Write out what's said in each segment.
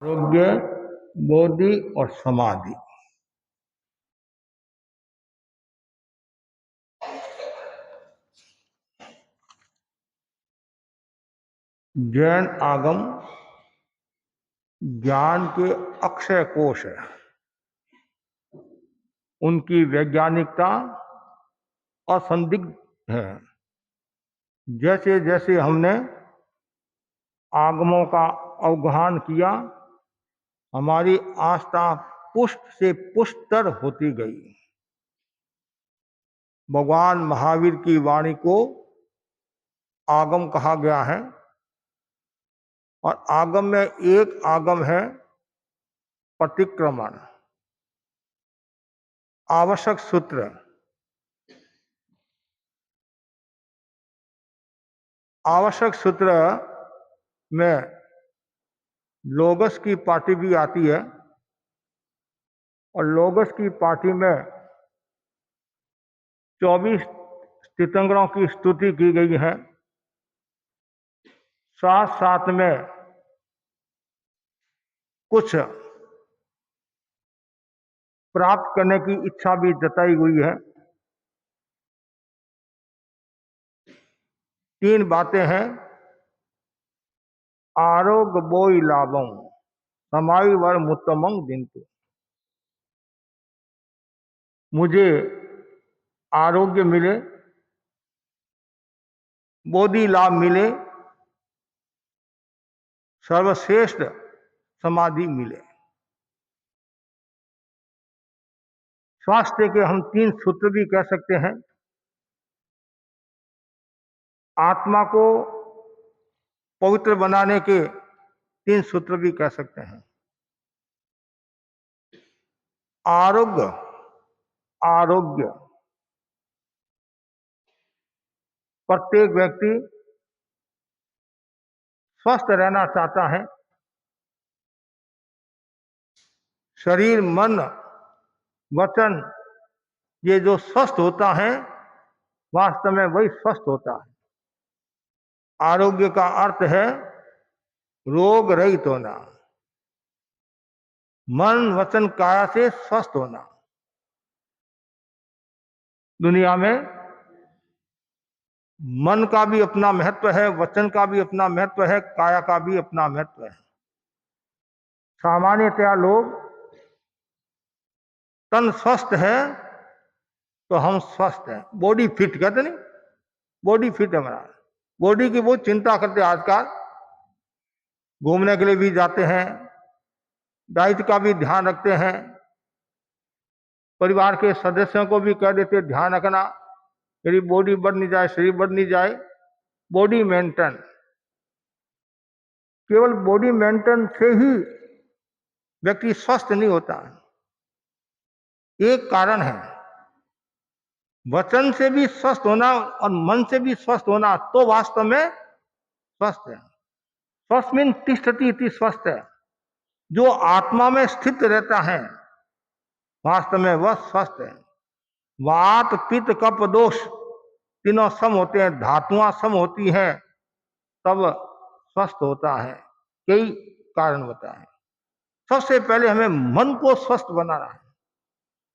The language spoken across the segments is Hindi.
आरोग्य, बोधि और समाधि। जैन आगम ज्ञान के अक्षय कोश है। उनकी वैज्ञानिकता असंदिग्ध है। जैसे जैसे हमने आगमों का अवगाहन किया, हमारी आस्था पुष्ट से पुष्टतर होती गई। भगवान महावीर की वाणी को आगम कहा गया है, और आगम में एक आगम है प्रतिक्रमण। आवश्यक सूत्र, आवश्यक सूत्र में लोगस की पार्टी भी आती है, और लोगस की पार्टी में 24 तीर्थंकरों की स्तुति की गई है। साथ साथ में कुछ प्राप्त करने की इच्छा भी जताई हुई है। 3 बातें हैं। आरोग्य बोई लाभम समाई वर मुत्तमंग दिंतु। मुझे आरोग्य मिले, बोधि लाभ मिले, सर्वश्रेष्ठ समाधि मिले। स्वास्थ्य के हम 3 सूत्र भी कह सकते हैं। आत्मा को पवित्र बनाने के 3 सूत्र भी कह सकते हैं। आरोग्य, आरोग्य प्रत्येक व्यक्ति स्वस्थ रहना चाहता है। शरीर, मन, वचन, ये जो स्वस्थ होता है, वास्तव में वही स्वस्थ होता है। आरोग्य का अर्थ है रोग रहित होना, मन, वचन, काया से स्वस्थ होना। दुनिया में मन का भी अपना महत्व है, वचन का भी अपना महत्व है, काया का भी अपना महत्व है। सामान्यतया लोग तन स्वस्थ है तो हम स्वस्थ हैं, बॉडी फिट कहते नहीं, बॉडी फिट है हमारा। बॉडी की बहुत चिंता करते हैं आजकल। घूमने के लिए भी जाते हैं, डाइट का भी ध्यान रखते हैं, परिवार के सदस्यों को भी कह देते ध्यान रखना, मेरी बॉडी बढ़ नहीं जाए, शरीर बढ़ नहीं जाए। बॉडी मेंटेन, केवल बॉडी मेंटेन से ही व्यक्ति स्वस्थ नहीं होता। एक कारण है, वचन से भी स्वस्थ होना और मन से भी स्वस्थ होना, तो वास्तव में स्वस्थ है। स्वस्थ मीन तिष्ठति इति स्वस्थ है। जो आत्मा में स्थित रहता है, वास्तव में वह स्वस्थ है। वात, पित्त, कफ, दोष तीनों सम होते हैं, धातुआं सम होती हैं, तब स्वस्थ होता है। कई कारण बताए। सबसे पहले हमें मन को स्वस्थ बनाना है।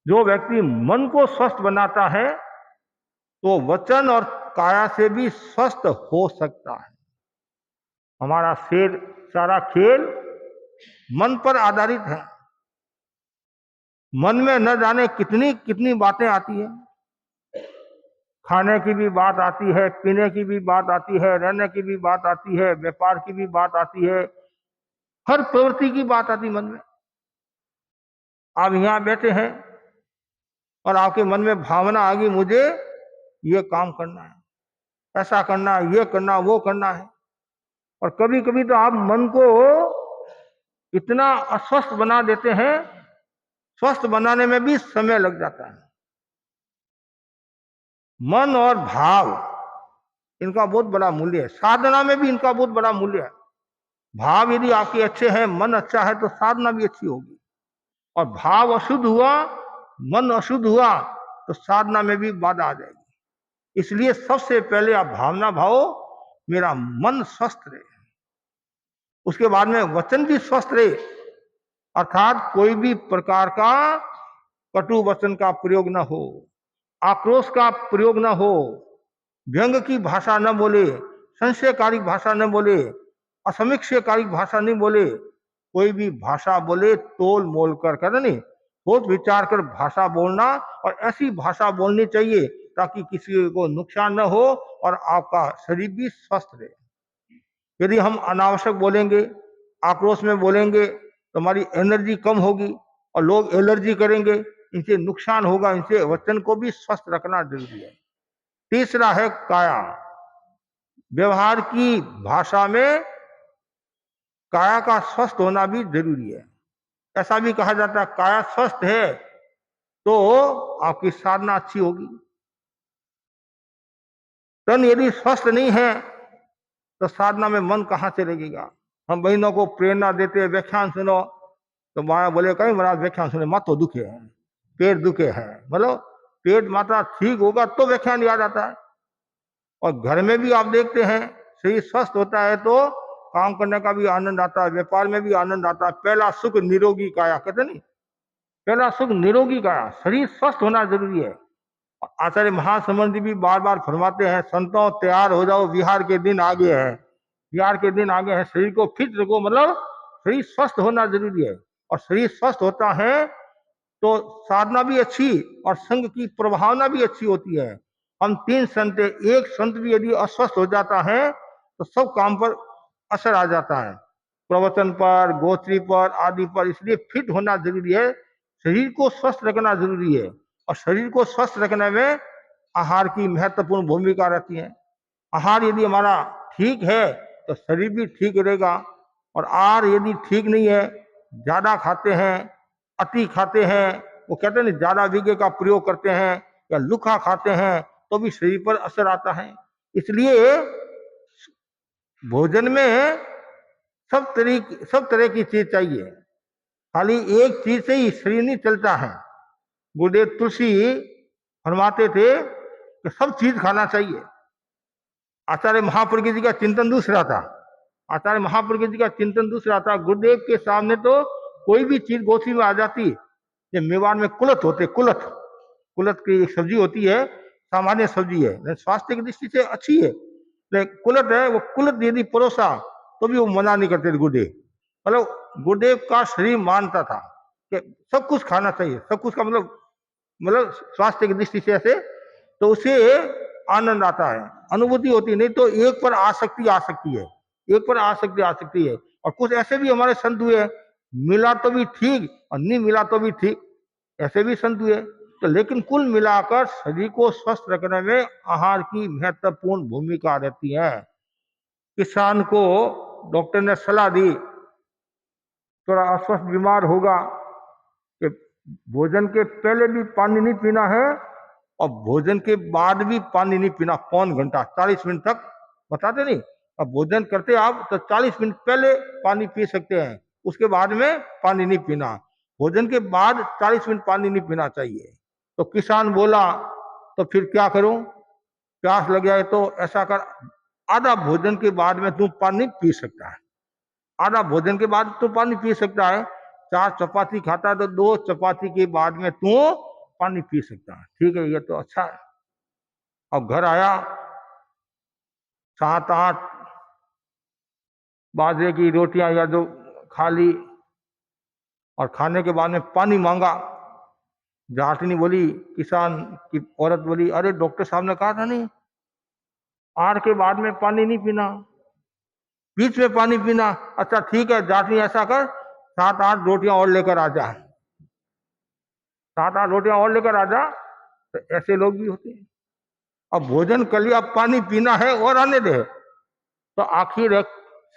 जो व्यक्ति मन को स्वस्थ बनाता है, तो वचन और काया से भी स्वस्थ हो सकता है। हमारा सारा खेल मन पर आधारित है। मन में न जाने कितनी कितनी बातें आती है। खाने की भी बात आती है, पीने की भी बात आती है, रहने की भी बात आती है, व्यापार की भी बात आती है, हर प्रवृत्ति की बात आती मन में। आप यहां बैठे हैं और आपके मन में भावना आ गई, मुझे ये काम करना है, ऐसा करना है, ये करना, वो करना है। और कभी कभी तो आप मन को इतना अस्वस्थ बना देते हैं, स्वस्थ बनाने में भी समय लग जाता है। मन और भाव, इनका बहुत बड़ा मूल्य है। साधना में भी इनका बहुत बड़ा मूल्य है। भाव यदि आपके अच्छे हैं, मन अच्छा है, तो साधना भी अच्छी होगी। और भाव अशुद्ध हुआ, मन अशुद्ध हुआ, तो साधना में भी बाधा आ जाएगी। इसलिए सबसे पहले आप भावना भाव, मेरा मन स्वस्थ रहे, उसके बाद में वचन भी स्वस्थ रहे, अर्थात कोई भी प्रकार का कटु वचन का प्रयोग न हो, आक्रोश का प्रयोग न हो, व्यंग की भाषा न बोले, संशयकारी भाषा न बोले, असमीक्षकारी भाषा नहीं बोले। कोई भी भाषा बोले तोल मोल कर, कहते नहीं, सोच विचार कर भाषा बोलना, और ऐसी भाषा बोलनी चाहिए ताकि किसी को नुकसान न हो और आपका शरीर भी स्वस्थ रहे। यदि हम अनावश्यक बोलेंगे, आक्रोश में बोलेंगे, तो हमारी एनर्जी कम होगी और लोग एलर्जी करेंगे, इनसे नुकसान होगा। इनसे वचन को भी स्वस्थ रखना जरूरी है। तीसरा है काया। व्यवहार की भाषा में काया का स्वस्थ होना भी जरूरी है। ऐसा भी कहा जाता है काया स्वस्थ है तो आपकी साधना अच्छी होगी। तन यदि स्वस्थ नहीं है तो साधना में मन कहां से लगेगा। हम बहनों को प्रेरणा देते हैं, व्याख्यान सुनो, तो माया बोले कहीं महाराज व्याख्यान सुने, मत तो दुखे है, पेट दुखे है। मतलब पेट माता ठीक होगा तो व्याख्यान याद आता है। और घर में भी आप देखते हैं शरीर स्वस्थ होता है तो काम करने का भी आनंद आता है, व्यापार में भी आनंद आता है। पहला सुख निरोगी काया, कहते नहीं, पहला सुख निरोगी काया, शरीर स्वस्थ होना जरूरी है। आचार्य महासमंद जी भी बार बार फरमाते हैं, संतों तैयार हो जाओ, विहार के दिन आगे है, विहार के दिन आगे है। शरीर को फिट रखो, मतलब शरीर स्वस्थ होना जरूरी है। और शरीर स्वस्थ होता है तो साधना भी अच्छी और संघ की प्रभावना भी अच्छी होती है। हम 3 संत, एक संत भी यदि अस्वस्थ हो जाता है तो सब काम पर असर आ जाता है, प्रवचन पर, गोत्री पर आदि पर। इसलिए फिट होना जरूरी है, शरीर को स्वस्थ रखना जरूरी है। और शरीर को स्वस्थ रखने में आहार की महत्वपूर्ण भूमिका रहती है। आहार यदि हमारा ठीक है तो शरीर भी ठीक रहेगा। और आहार यदि ठीक नहीं है, ज्यादा खाते हैं, अति खाते हैं, वो कहते हैं ज्यादा विगे का प्रयोग करते हैं या लुखा खाते हैं तो भी शरीर पर असर आता है। इसलिए भोजन में सब तरह की चीज चाहिए, खाली एक चीज से ही शरीर नहीं चलता है। गुरुदेव तुलसी फरमाते थे कि सब चीज खाना चाहिए। आचार्य महाप्रज्ञ जी का चिंतन दूसरा था, आचार्य महाप्रज्ञ जी का चिंतन दूसरा था। गुरुदेव के सामने तो कोई भी चीज गोथी में आ जाती। ये मेवाड़ में कुलत होते, कुलत, कुलत की एक सब्जी होती है, सामान्य सब्जी है, स्वास्थ्य की दृष्टि से अच्छी है, लेकिन कुलत है, वो कुलत यदि परोसा तो भी वो मना नहीं करते गुरुदेव। मतलब गुरुदेव का शरीर मानता था कि सब कुछ खाना चाहिए, सब कुछ का मतलब स्वास्थ्य की दृष्टि से ऐसे, तो उसे आनंद आता है, अनुभूति होती है। नहीं तो एक पर आसक्ति आ सकती है, एक पर आसक्ति आ सकती है। और कुछ ऐसे भी हमारे संत हुए, मिला तो भी ठीक और नहीं मिला तो भी ठीक, ऐसे भी संत हुए। तो लेकिन कुल मिलाकर शरीर को स्वस्थ रखने में आहार की महत्वपूर्ण भूमिका रहती है। किसान को डॉक्टर ने सलाह दी, थोड़ा अस्वस्थ बीमार होगा, कि भोजन के पहले भी पानी नहीं पीना है और भोजन के बाद भी पानी नहीं पीना, पौन घंटा 40 मिनट तक बताते नहीं। अब भोजन करते आप तो 40 मिनट पहले पानी पी सकते हैं, उसके बाद में पानी नहीं पीना। भोजन के बाद 40 मिनट पानी नहीं पीना चाहिए। तो किसान बोला तो फिर क्या करूं, प्यास लग जाए तो ऐसा कर, आधा भोजन के बाद में तू पानी पी सकता है, आधा भोजन के बाद तो पानी पी सकता है। 4 चपाती खाता है तो 2 चपाती के बाद में तू पानी पी सकता है। ठीक है, ये तो अच्छा है। अब घर आया, 7-8 बाजरे की रोटियां या जो खा ली, और खाने के बाद में पानी मांगा। जाटनी बोली, किसान की औरत बोली, अरे डॉक्टर साहब ने कहा था नहीं, आहार के बाद में पानी नहीं पीना, बीच में पानी पीना। अच्छा ठीक है, जाटनी ऐसा कर, 7-8 रोटियां और लेकर आ जा, 7-8 रोटियां और लेकर आ जा। तो ऐसे लोग भी होते हैं। अब भोजन कर लिया, पानी पीना है और आने दे, तो आखिर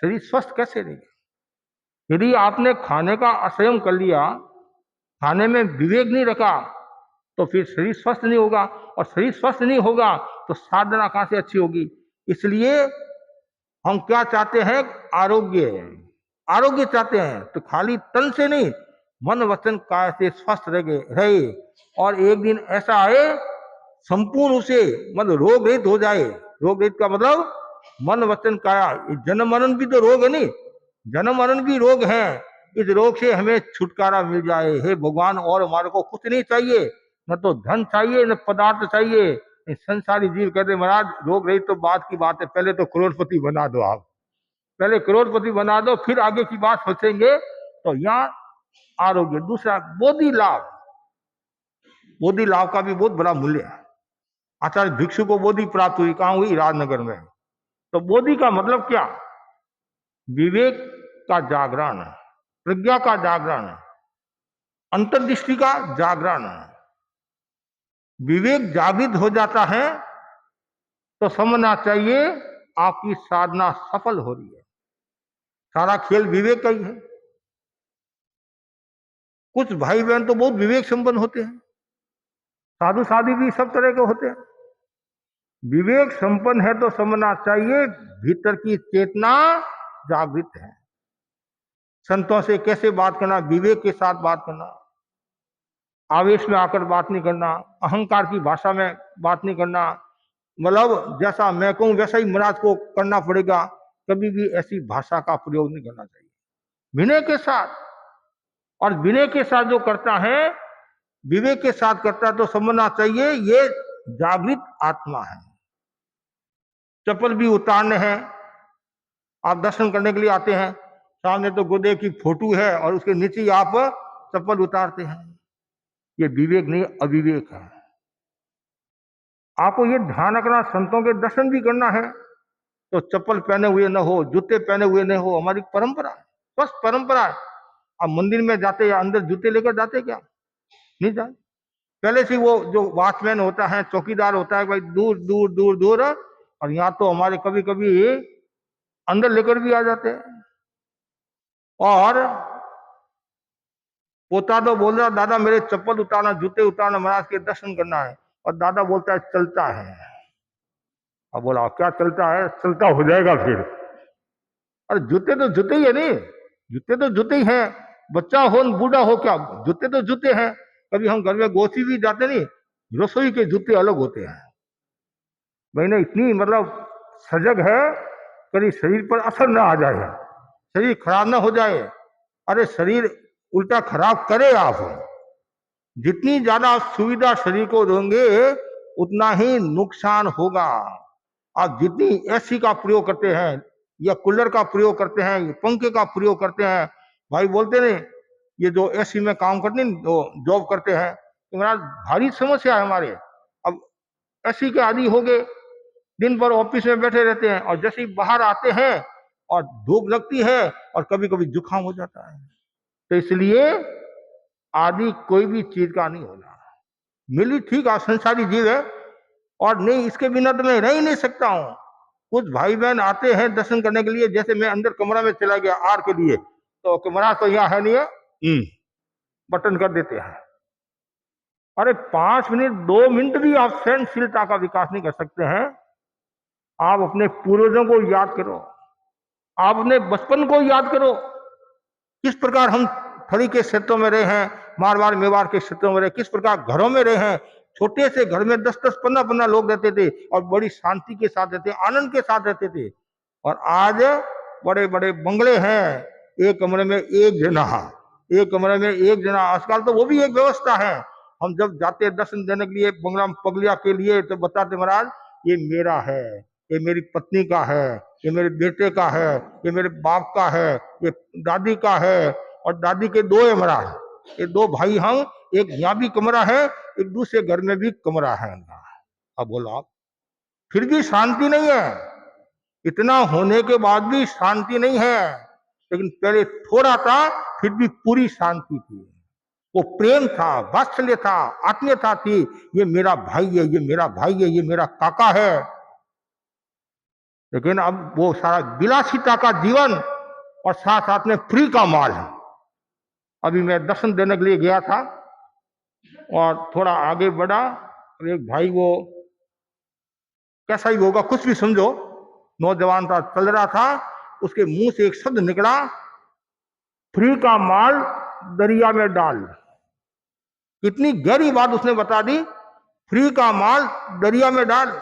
शरीर स्वस्थ कैसे रहेगा। यदि आपने खाने का असंयम कर लिया, खाने में विवेक नहीं रखा, तो फिर शरीर स्वस्थ नहीं होगा, और शरीर स्वस्थ नहीं होगा तो साधना कहां से अच्छी होगी। इसलिए हम क्या चाहते हैं, आरोग्य, आरोग्य चाहते हैं। तो खाली तन से नहीं, मन वचन काया से स्वस्थ रहे। और एक दिन ऐसा आए संपूर्ण उसे मतलब रोग रहित हो जाए। रोग रहित का मतलब मन वचन काया, जन्म मरण भी तो रोग है नहीं, जन्म मरण भी रोग है, इस रोग से हमें छुटकारा मिल जाए। हे भगवान, और हमारे को कुछ नहीं चाहिए, न तो धन चाहिए न पदार्थ चाहिए। संसारी जीव कहते महाराज रोग रही तो बात की बात है, पहले तो करोड़पति बना दो आप, पहले करोड़पति बना दो, फिर आगे की बात सोचेंगे। तो यहाँ आरोग्य। दूसरा बोधि लाभ। बोधि लाभ का भी बहुत बड़ा मूल्य है। आचार्य भिक्षु को बोधि प्राप्त हुई, कहां हुई? राजनगर में। तो बोधि का मतलब क्या? विवेक का जागरण, प्रज्ञा का जागरण, अंतर्दृष्टि का जागरण। विवेक जागृत हो जाता है तो समझना चाहिए आपकी साधना सफल हो रही है। सारा खेल विवेक का ही है। कुछ भाई बहन तो बहुत विवेक संपन्न होते हैं, साधु साधु भी सब तरह के होते हैं। विवेक संपन्न है तो समझना चाहिए भीतर की चेतना जागृत है। संतों से कैसे बात करना? विवेक के साथ बात करना, आवेश में आकर बात नहीं करना, अहंकार की भाषा में बात नहीं करना। मतलब जैसा मैं कहूं वैसा ही महाराज को करना पड़ेगा, कभी भी ऐसी भाषा का प्रयोग नहीं करना चाहिए। विनय के साथ, और विनय के साथ जो करता है, विवेक के साथ करता है, तो समझना चाहिए ये जागृत आत्मा है। चप्पल भी उतारने हैं, आप दर्शन करने के लिए आते हैं, सामने तो गुरुदेव की फोटो है और उसके नीचे ही आप चप्पल उतारते हैं। ये विवेक नहीं, अविवेक है। आपको ये ध्यान रखना, संतों के दर्शन भी करना है तो चप्पल पहने हुए न हो, जूते पहने हुए न हो। हमारी परंपरा है, बस परंपरा है। अब मंदिर में जाते या अंदर जूते लेकर जाते क्या? नहीं जाते। पहले से वो जो वॉचमैन होता है, चौकीदार होता है, भाई दूर दूर दूर दूर। और यहाँ तो हमारे कभी कभी अंदर लेकर भी आ जाते हैं। और पोता तो बोल रहा दादा मेरे चप्पल उतारना, जूते उतारना, महाराज के दर्शन करना है। और दादा बोलता है चलता है। अब बोला क्या चलता है? चलता हो जाएगा फिर। अरे जूते तो जूते ही है, नहीं? जूते तो जूते ही हैं। बच्चा हो बूढ़ा हो, क्या जूते तो जूते हैं। कभी हम घर में गोसी भी जाते नहीं, रसोई के जूते अलग होते हैं। मैंने इतनी मतलब सजग है, कभी शरीर पर असर ना आ जाए, शरीर खराब ना हो जाए। अरे शरीर उल्टा खराब करे आप। जितनी ज्यादा सुविधा शरीर को दोगे उतना ही नुकसान होगा। आप जितनी एसी का प्रयोग करते हैं या कूलर का प्रयोग करते हैं, पंखे का प्रयोग करते हैं, भाई बोलते नहीं ये जो एसी में काम करते हैं, जॉब करते हैं, तो मेरा भारी समस्या है हमारे। अब एसी के आदी हो गए, दिन भर ऑफिस में बैठे रहते हैं और जैसे ही बाहर आते हैं और धूप लगती है और कभी कभी जुकाम हो जाता है। तो इसलिए आदि कोई भी चीज का नहीं होना। मिली ठीक है, संसारी जीव है और नहीं इसके बिना तो मैं रह ही नहीं सकता हूं। कुछ भाई बहन आते हैं दर्शन करने के लिए, जैसे मैं अंदर कमरा में चला गया आर के लिए, तो कमरा तो यहाँ है नहीं है, बटन कर देते हैं। अरे 5 मिनट 2 मिनट भी आप सहनशीलता का विकास नहीं कर सकते हैं। आप अपने पूर्वजों को याद करो, आप अपने बचपन को याद करो, किस प्रकार हम थड़ी के क्षेत्रों में रहे हैं, मारवाड़ मेवाड़ के क्षेत्रों में रहे, किस प्रकार घरों में रहे हैं। छोटे से घर में 10-10 15-15 लोग रहते थे और बड़ी शांति के साथ रहते, आनंद के साथ रहते थे। और आज बड़े बड़े बंगले हैं, एक कमरे में एक जना, एक कमरे में एक जना। आजकल तो वो भी एक व्यवस्था है। हम जब जाते दर्शन देने के लिए बंगला पगलिया के लिए, तो बताते महाराज ये मेरा है, ये मेरी पत्नी का है, ये मेरे बेटे का है, ये मेरे बाप का है, ये दादी का है, और दादी के 2 है महाराज, ये 2 भाई हम, एक यहाँ भी कमरा है, एक दूसरे घर में भी कमरा है। अब बोलो आप, फिर भी शांति नहीं है। इतना होने के बाद भी शांति नहीं है। लेकिन पहले थोड़ा था, फिर भी पूरी शांति थी। वो प्रेम था, वात्सल्य था, आत्मीयता थी। ये मेरा भाई है, ये मेरा भाई है, ये मेरा काका है। लेकिन अब वो सारा विलासिता का जीवन और साथ साथ में फ्री का माल है। अभी मैं दर्शन देने के लिए गया था और थोड़ा आगे बढ़ा, एक भाई, वो कैसा ही होगा कुछ भी समझो, नौजवान था, चल रहा था, उसके मुंह से एक शब्द निकला, फ्री का माल दरिया में डाल। कितनी गहरी बात उसने बता दी, फ्री का माल दरिया में डाल।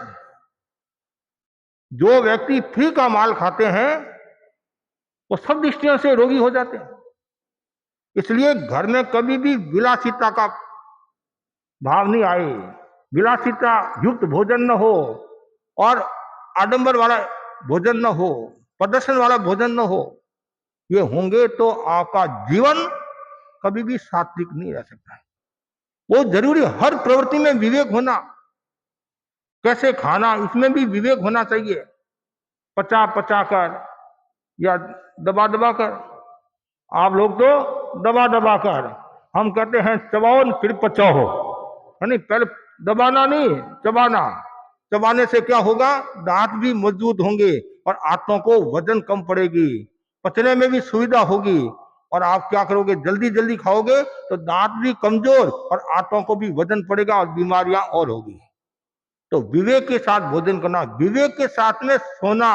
जो व्यक्ति फ्री का माल खाते हैं वो सब दृष्टियों से रोगी हो जाते हैं। इसलिए घर में कभी भी विलासिता का भाव नहीं आए, विलासिता युक्त भोजन न हो और आडंबर वाला भोजन न हो, प्रदर्शन वाला भोजन न हो। ये होंगे तो आपका जीवन कभी भी सात्विक नहीं रह सकता है। वो जरूरी, हर प्रवृत्ति में विवेक होना, कैसे खाना इसमें भी विवेक होना चाहिए। पचा पचा कर या दबा दबा कर, आप लोग तो दबा दबा कर, हम कहते हैं चबाओ फिर पचाओ, है नहीं, पहले दबाना नहीं, चबाना। चबाने से क्या होगा, दांत भी मजबूत होंगे और आंतों को वजन कम पड़ेगी, पचने में भी सुविधा होगी। और आप क्या करोगे, जल्दी जल्दी खाओगे तो दांत भी कमजोर और आंतों को भी वजन पड़ेगा और बीमारियां और होगी। तो विवेक के साथ भोजन करना, विवेक के साथ में सोना,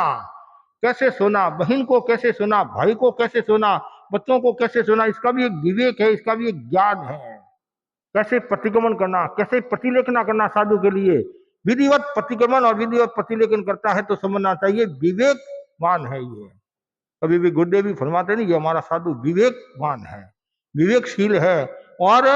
कैसे सोना, बहन को कैसे सोना, भाई को कैसे सोना, बच्चों को कैसे सोना, इसका भी एक विवेक है, इसका भी एक ज्ञान है। कैसे प्रतिक्रमण करना, कैसे प्रतिलेखना करना साधु के लिए, विधिवत प्रतिक्रमण और विधिवत प्रतिलेखन करता है तो समझना चाहिए विवेकवान है ये। कभी भी गुरुदेव भी फरमाते नहीं, ये हमारा साधु विवेकवान है, विवेकशील है और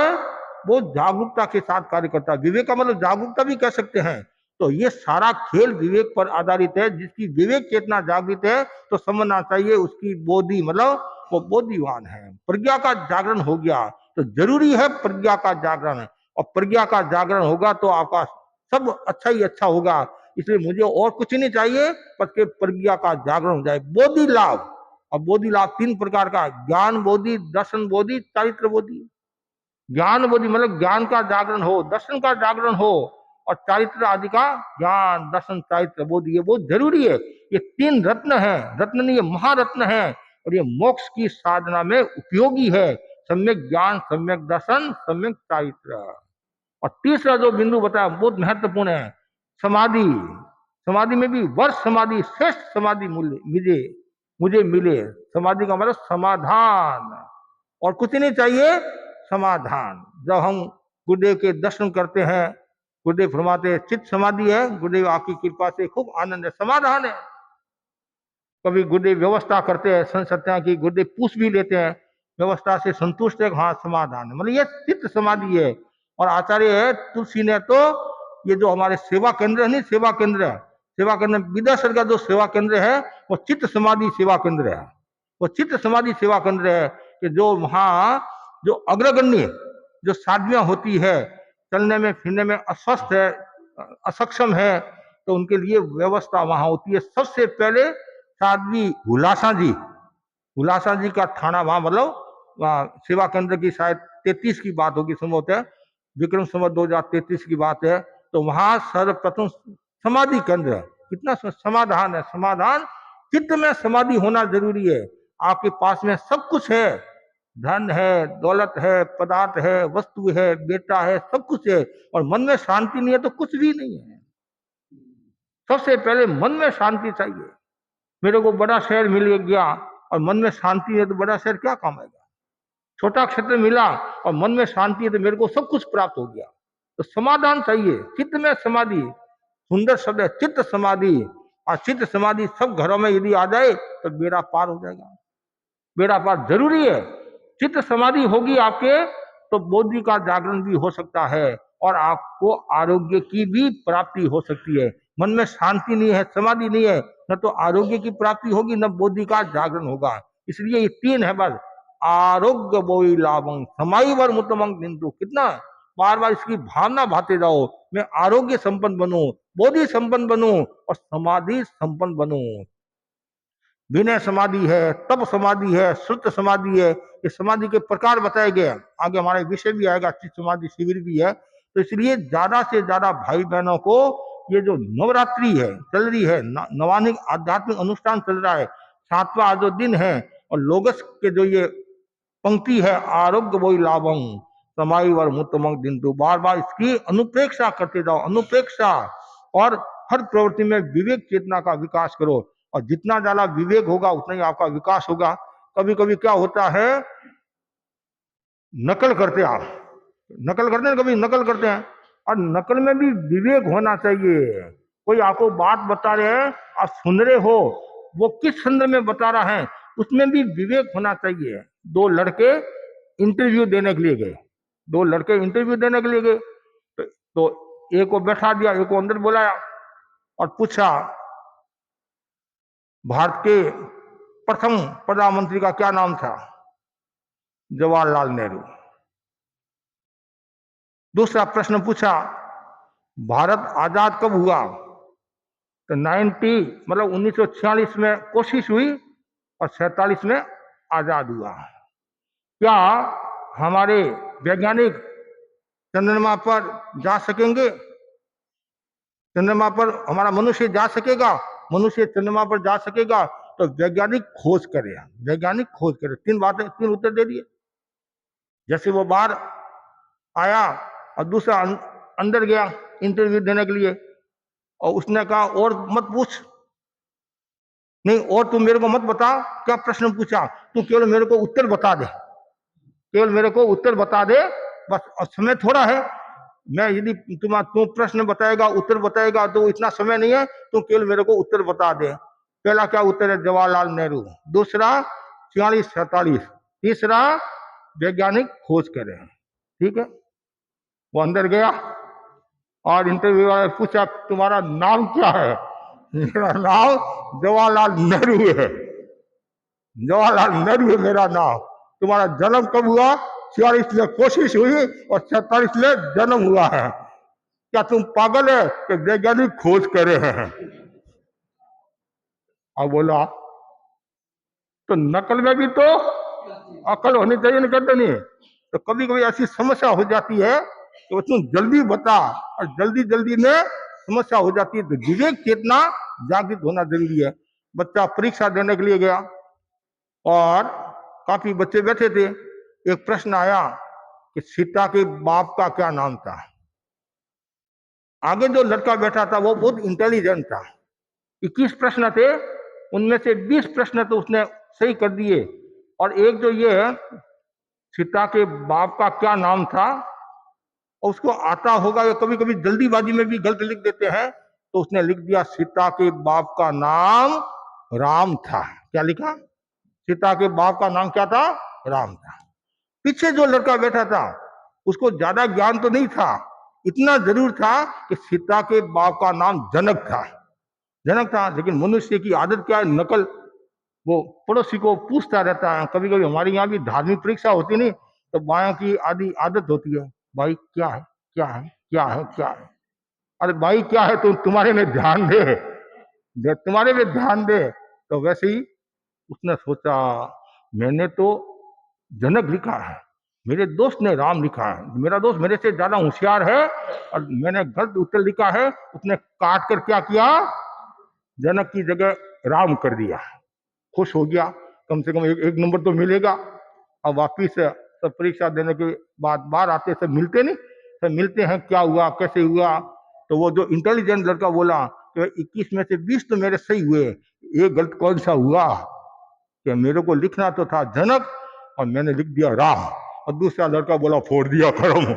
वो जागरूकता के साथ कार्य करता है। विवेक का मतलब जागरूकता भी कह सकते हैं। तो ये सारा खेल विवेक पर आधारित है। जिसकी विवेक चेतना जागृत है तो समझना चाहिए उसकी बोधि मतलब वो बोधिवान है, प्रज्ञा का जागरण हो गया। तो जरूरी है प्रज्ञा का जागरण, और प्रज्ञा का जागरण होगा तो आपका सब अच्छा ही अच्छा होगा। इसलिए मुझे और कुछ नहीं चाहिए बस के प्रज्ञा का जागरण हो जाए, बोधि लाभ। और बोधि लाभ 3 प्रकार का, ज्ञान बोधि, दर्शन बोधि, चारित्र बोधि। ज्ञान बोधि मतलब ज्ञान का जागरण हो, दर्शन का जागरण हो, और चारित्र आदि का ज्ञान दर्शन चारित्र बोधि, ये बहुत जरूरी है। ये 3 रत्न है, रत्न नहीं, ये महारत्न है और ये मोक्ष की साधना में उपयोगी है। सम्यक ज्ञान, सम्यक दर्शन, सम्यक चारित्र। और तीसरा जो बिंदु बताया बहुत महत्वपूर्ण है, समाधि। समाधि में भी वर्ष समाधि, श्रेष्ठ समाधि मुझे मुझे मिले। समाधि का मतलब समाधान, और कुछ नहीं चाहिए, समाधान। जब हम गुरुदेव के दर्शन करते हैं, गुरुदेव फरमाते हैं चित्त समाधि है, गुरुदेव आपकी कृपा से खूब आनंद है, समाधान है। कभी गुरुदेव व्यवस्था करते हैं संसत्या की, गुरुदेव पूछ भी लेते हैं, व्यवस्था से संतुष्ट है, हाँ समाधान है, मतलब ये चित्त समाधि है। और आचार्य तुलसी ने तो ये जो हमारे सेवा केंद्र है, नहीं सेवा केंद्र है, सेवा केंद्र विद्यासर का जो सेवा केंद्र है वो चित्त समाधि सेवा केंद्र है। वो चित्त समाधि सेवा केंद्र है कि जो वहाँ जो अग्रगण्य जो साधवियां होती है, चलने में फिरने में अस्वस्थ है, असक्षम है, तो उनके लिए व्यवस्था वहां होती है। सबसे पहले साध्वी हुलासा जी का थाना वहां, मतलब वहाँ सेवा केंद्र की शायद 33 की बात होगी संभवतः, विक्रम संवत 2033 की बात है। तो वहां सर्वप्रथम समाधि केंद्र है। कितना समाधान है, समाधान, चित्त में समाधि होना जरूरी है। आपके पास में सब कुछ है, धन है, दौलत है, पदार्थ है, वस्तु है, बेटा है, सब कुछ है, और मन में शांति नहीं है तो कुछ भी नहीं है। सबसे पहले मन में शांति चाहिए। मेरे को बड़ा शहर मिल गया और मन में शांति है तो बड़ा शहर क्या काम आएगा। छोटा क्षेत्र मिला और मन में शांति है तो मेरे को सब कुछ प्राप्त हो गया। तो समाधान चाहिए, चित्त में समाधि, सुंदर शब्द है चित्त समाधि। और चित्त समाधि सब घरों में यदि आ जाए तो बेड़ा पार हो जाएगा, बेड़ा पार जरूरी है। चित्त समाधि होगी आपके तो बोधि का जागरण भी हो सकता है और आपको आरोग्य की भी प्राप्ति हो सकती है। मन में शांति नहीं है, समाधि नहीं है, न तो आरोग्य की प्राप्ति होगी न बोधि का जागरण होगा। इसलिए ये 3 है बस, आरोग्य बोई लाभं समाई वर मुतमंग बिंदु। कितना बार बार इसकी भावना भाते जाओ, मैं आरोग्य संपन्न बनूं, बोधि संपन्न बनूं और समाधि संपन्न बनूं। विनय समाधि है, तप समाधि है, श्रुत समाधि है। ये समाधि के प्रकार बताए गए हैं, आगे हमारा विषय भी आएगा, चित्त समाधि शिविर भी है। तो इसलिए ज्यादा से ज्यादा भाई बहनों को ये जो नवरात्रि है चल रही है, नवानिक आध्यात्मिक अनुष्ठान चल रहा है, 7वां आज दिन है, और लोगस के जो ये पंक्ति है आरोग्य वही लाभं समाई वर मुतमंग बिंदु, बार बार इसकी अनुप्रेक्षा करते जाओ, अनुप्रेक्षा। और हर प्रवृत्ति में विवेक चेतना का विकास करो, और जितना ज्यादा विवेक होगा उतना ही आपका विकास होगा। कभी कभी क्या होता है, नकल करते आप, नकल करते हैं, कभी नकल करते हैं, और नकल में भी विवेक होना चाहिए। कोई आपको बात बता रहे हैं, आप सुन रहे हो, वो किस संदर्भ में बता रहा है उसमें भी विवेक होना चाहिए। 2 लड़के इंटरव्यू देने के लिए गए, 2 लड़के इंटरव्यू देने के लिए गए। तो एक को बैठा दिया, एक को अंदर बुलाया और पूछा भारत के प्रथम प्रधानमंत्री का क्या नाम था? जवाहरलाल नेहरू। दूसरा प्रश्न पूछा भारत आजाद कब हुआ? तो 1946 में कोशिश हुई और 47 में आजाद हुआ। क्या हमारे वैज्ञानिक चंद्रमा पर जा सकेंगे? चंद्रमा पर हमारा मनुष्य जा सकेगा? मनुष्य चंद्रमा पर जा सकेगा? तो वैज्ञानिक खोज करे, वैज्ञानिक खोज करे। 3 बातें, 3 उत्तर दे दिए। जैसे वो बाहर आया और दूसरा अंदर गया इंटरव्यू देने के लिए, और उसने कहा और मत पूछ, नहीं और तू मेरे को मत बता क्या प्रश्न पूछा, तू केवल मेरे को उत्तर बता दे, केवल मेरे को उत्तर बता दे बस। और समय थोड़ा है, मैं यदि तू प्रश्न बताएगा, उत्तर बताएगा तो इतना समय नहीं है, तू केवल मेरे को उत्तर बता दे। पहला क्या उत्तर है? जवाहरलाल नेहरू। दूसरा 46-47। तीसरा वैज्ञानिक खोज करे। ठीक है, वो अंदर गया और इंटरव्यू वाले पूछा तुम्हारा नाम क्या है? मेरा नाम जवाहरलाल नेहरू है, जवाहरलाल नेहरू है मेरा नाम। तुम्हारा जन्म कब हुआ? 46 में कोशिश हुई और 47 में जन्म हुआ है। क्या तुम पागल है कि वैज्ञानिक खोज करे हैं? अब बोला तो नकल में भी तो अकल होनी चाहिए, नहीं कहते नहीं? तो कभी कभी ऐसी समस्या हो जाती है तो तुम जल्दी बता, और जल्दी जल्दी में समस्या हो जाती है। तो विवेक चेतना जागृत होना जरूरी है। बच्चा परीक्षा देने के लिए गया और काफी बच्चे बैठे थे। एक प्रश्न आया कि सीता के बाप का क्या नाम था? आगे जो लड़का बैठा था वो बहुत इंटेलिजेंट था। 21 प्रश्न थे, उनमें से 20 प्रश्न तो उसने सही कर दिए, और एक जो ये है सीता के बाप का क्या नाम था, उसको आता होगा या कभी कभी जल्दीबाजी में भी गलत लिख देते हैं, तो उसने लिख दिया सीता के बाप का नाम राम था। क्या लिखा? सीता के बाप का नाम क्या था? राम था। पीछे जो लड़का बैठा था उसको ज्यादा ज्ञान तो नहीं था, इतना जरूर था कि सीता के बाप का नाम जनक था, जनक था। लेकिन मनुष्य की आदत क्या है? नकल। वो पड़ोसी को पूछता रहता है। कभी कभी हमारे यहाँ भी धार्मिक परीक्षा होती नहीं, तो बाया की आदि आदत होती है, भाई क्या है, क्या है, क्या है, क्या है? अरे भाई क्या है, तो तुम्हारे में ध्यान दे, तुम्हारे में ध्यान दे। तो वैसे ही उसने सोचा मैंने तो जनक लिखा है, मेरे दोस्त ने राम लिखा है, मेरा दोस्त मेरे से ज्यादा होशियार है और मैंने गलत उत्तर लिखा है। उसने काट कर क्या किया? जनक की जगह राम कर दिया। खुश हो गया, कम से कम एक नंबर तो मिलेगा। अब वापिस सब परीक्षा देने के बाद बाहर आते सब मिलते नहीं, सब मिलते हैं, क्या हुआ, कैसे हुआ? तो वो जो इंटेलिजेंट लड़का बोला कि 21 में से 20 तो मेरे सही हुए, ये गलत कौन सा हुआ कि मेरे को लिखना तो था जनक और मैंने लिख दिया राम। और दूसरा लड़का बोला फोड़ दिया करम।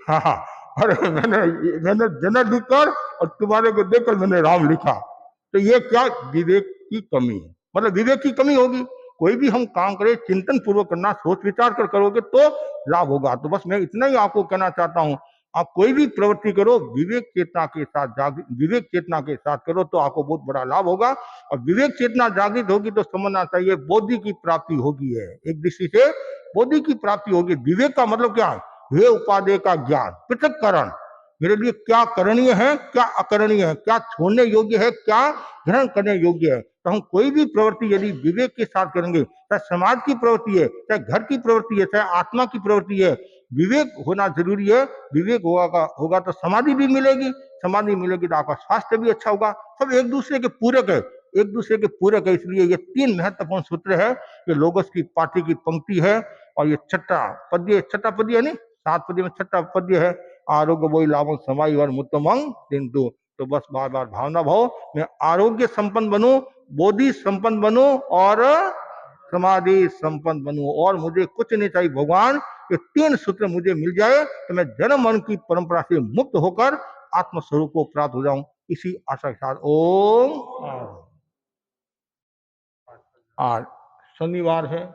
हाँ, अरे मैंने जनक लिखकर और तुम्हारे को देखकर मैंने राम लिखा। तो ये क्या? विवेक की कमी है। मतलब विवेक की कमी होगी। कोई भी हम काम करें चिंतन पूर्वक करना, सोच विचार कर करोगे तो लाभ होगा। तो बस मैं इतना ही आपको कहना चाहता हूं, आप कोई भी प्रवृत्ति करो विवेक चेतना के साथ, विवेक चेतना के साथ करो तो आपको बहुत बड़ा लाभ होगा। और विवेक चेतना जागृत होगी तो समझना चाहिए बोधि की प्राप्ति होगी है, एक दृष्टि से बोधि की प्राप्ति होगी। विवेक का मतलब क्या है? वे उपादेय का ज्ञान, पृथक्करण। मेरे लिए क्या करणीय है, क्या अकरणीय है, क्या छोड़ने योग्य है, क्या ग्रहण करने योग्य है। तो हम कोई भी प्रवृत्ति यदि विवेक के साथ करेंगे, चाहे समाज की प्रवृत्ति है, चाहे घर की प्रवृत्ति है, चाहे आत्मा की प्रवृत्ति है, विवेक होना जरूरी है। विवेक होगा तो समाधि भी मिलेगी, समाधि मिलेगी तो आपका स्वास्थ्य भी अच्छा होगा। सब एक दूसरे के पूरक है, एक दूसरे के पूरक है। इसलिए ये 3 महत्वपूर्ण सूत्र है। ये लोगोस की पार्टी की पंक्ति है और ये छठा पद्य है नहीं, 7 पद्य में छठा पद्य है, आरोग्य बोई लाभम समाई और मुत्तमंग किंतु। तो बस बार बार भावना भाव, मैं आरोग्य संपन्न बनूं, बोधि संपन्न बनूं और समाधि संपन्न बनूं, और मुझे कुछ नहीं चाहिए भगवान। ये 3 सूत्र मुझे मिल जाए तो मैं जन्म मरण की परंपरा से मुक्त होकर आत्मस्वरूप को प्राप्त हो जाऊं। इसी आशा के साथ ओम। आज शनिवार है।